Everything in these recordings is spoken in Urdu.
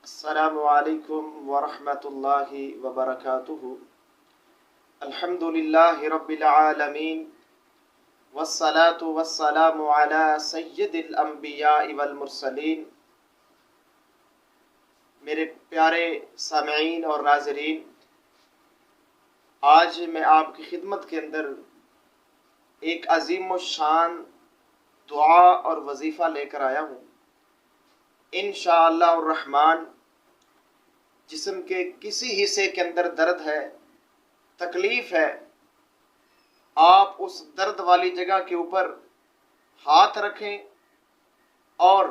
السلام علیکم ورحمۃ اللہ وبرکاتہ۔ الحمدللہ رب العالمین والصلاة والسلام علی سید الانبیاء والمرسلین۔ میرے پیارے سامعین اور ناظرین، آج میں آپ کی خدمت کے اندر ایک عظیم الشان دعا اور وظیفہ لے کر آیا ہوں۔ انشاءاللہ الرحمن جسم کے کسی حصے کے اندر درد ہے، تکلیف ہے، آپ اس درد والی جگہ کے اوپر ہاتھ رکھیں اور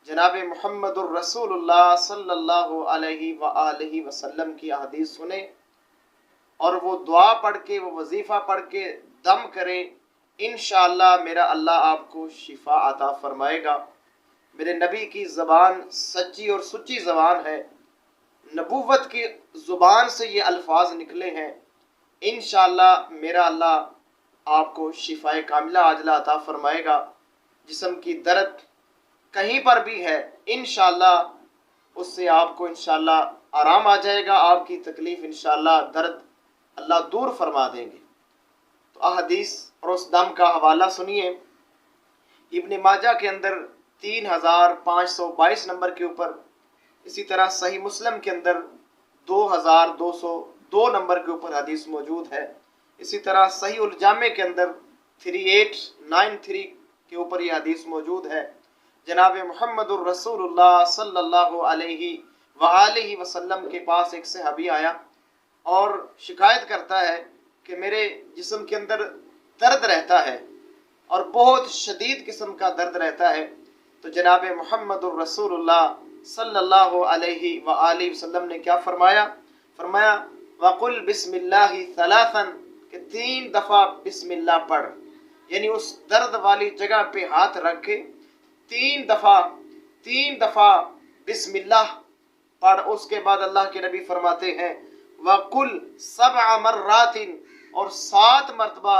جناب محمد الرسول اللہ صلی اللہ علیہ وآلہ وسلم کی احادیث سنیں اور وہ دعا پڑھ کے، وہ وظیفہ پڑھ کے دم کریں۔ انشاءاللہ میرا اللہ آپ کو شفا عطا فرمائے گا۔ میرے نبی کی زبان سچی اور سچی زبان ہے، نبوت کی زبان سے یہ الفاظ نکلے ہیں۔ انشاءاللہ میرا اللہ آپ کو شفائے کاملہ عاجلہ عطا فرمائے گا۔ جسم کی درد کہیں پر بھی ہے، انشاءاللہ اس سے آپ کو انشاءاللہ آرام آ جائے گا، آپ کی تکلیف انشاءاللہ درد اللہ دور فرما دیں گے۔ تو احادیث اور اس دم کا حوالہ سنیے۔ ابن ماجہ کے اندر 3522 نمبر کے اوپر، اسی طرح صحیح مسلم کے اندر 2202 نمبر کے اوپر حدیث موجود ہے۔ اسی طرح صحیح الجامع کے اندر 3893 کے اوپر یہ حدیث موجود ہے۔ جناب محمد الرسول اللہ صلی اللہ علیہ وآلہ وسلم کے پاس ایک صحابی آیا اور شکایت کرتا ہے کہ میرے جسم کے اندر درد رہتا ہے اور بہت شدید قسم کا درد رہتا ہے۔ تو جناب محمد الرسول اللہ صلی اللہ علیہ وآلہ وسلم نے کیا فرمایا؟ فرمایا وَقُلْ بِسْمِ اللَّهِ ثَلَاثًا، کہ 3 دفعہ بسم اللہ پڑھ، یعنی اس درد والی جگہ پہ ہاتھ رکھ کے 3 دفعہ بسم اللہ پڑھ۔ اس کے بعد اللہ کے نبی فرماتے ہیں وَقُلْ 7 مرات، اور 7 مرتبہ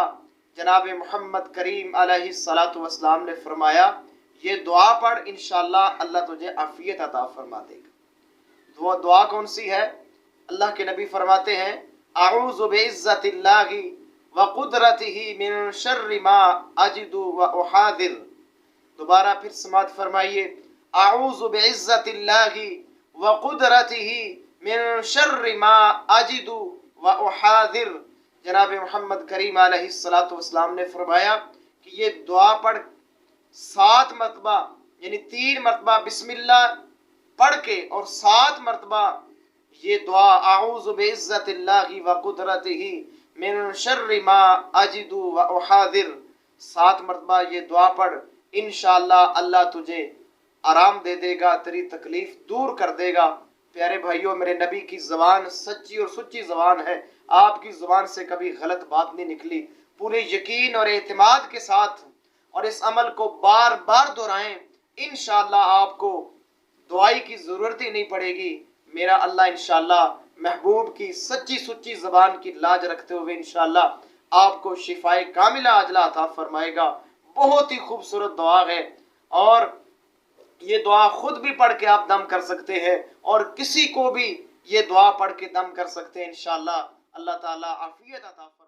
جناب محمد کریم علیہ السلام نے فرمایا یہ دعا پڑھ، انشاءاللہ اللہ تجھے عافیت عطا فرما دے گا۔ وہ دعا کون سی ہے؟ اللہ کے نبی فرماتے ہیں اعوذ بعزت اللہ وقدرتہ من شر ما اجد واحاذر۔ دوبارہ پھر سماعت فرمائیے، اعوذ بعزت اللہ وقدرتہ من شر ما اجد واحاذر۔ جناب محمد کریم علیہ السلام نے فرمایا کہ یہ دعا پڑھ 7 مرتبہ، یعنی 3 مرتبہ بسم اللہ پڑھ کے اور 7 مرتبہ یہ دعا اعوذ بعزت اللہ وقدرتہ من شر ما اجد واحاذر، 7 مرتبہ یہ دعا پڑھ، انشاءاللہ اللہ تجھے آرام دے دے گا، تیری تکلیف دور کر دے گا۔ پیارے بھائیوں، میرے نبی کی زبان سچی اور سچی زبان ہے، آپ کی زبان سے کبھی غلط بات نہیں نکلی۔ پورے یقین اور اعتماد کے ساتھ اور اس عمل کو بار بار دہرائیں، انشاءاللہ آپ کو دعائی کی ضرورت ہی نہیں پڑے گی۔ میرا اللہ انشاءاللہ محبوب کی سچی سچی زبان کی لاج رکھتے ہوئے انشاءاللہ آپ کو شفائے کاملہ عاجلہ عطا فرمائے گا۔ بہت ہی خوبصورت دعا ہے اور یہ دعا خود بھی پڑھ کے آپ دم کر سکتے ہیں اور کسی کو بھی یہ دعا پڑھ کے دم کر سکتے ہیں۔ انشاءاللہ اللہ تعالیٰ عافیت عطا فرمائے گا۔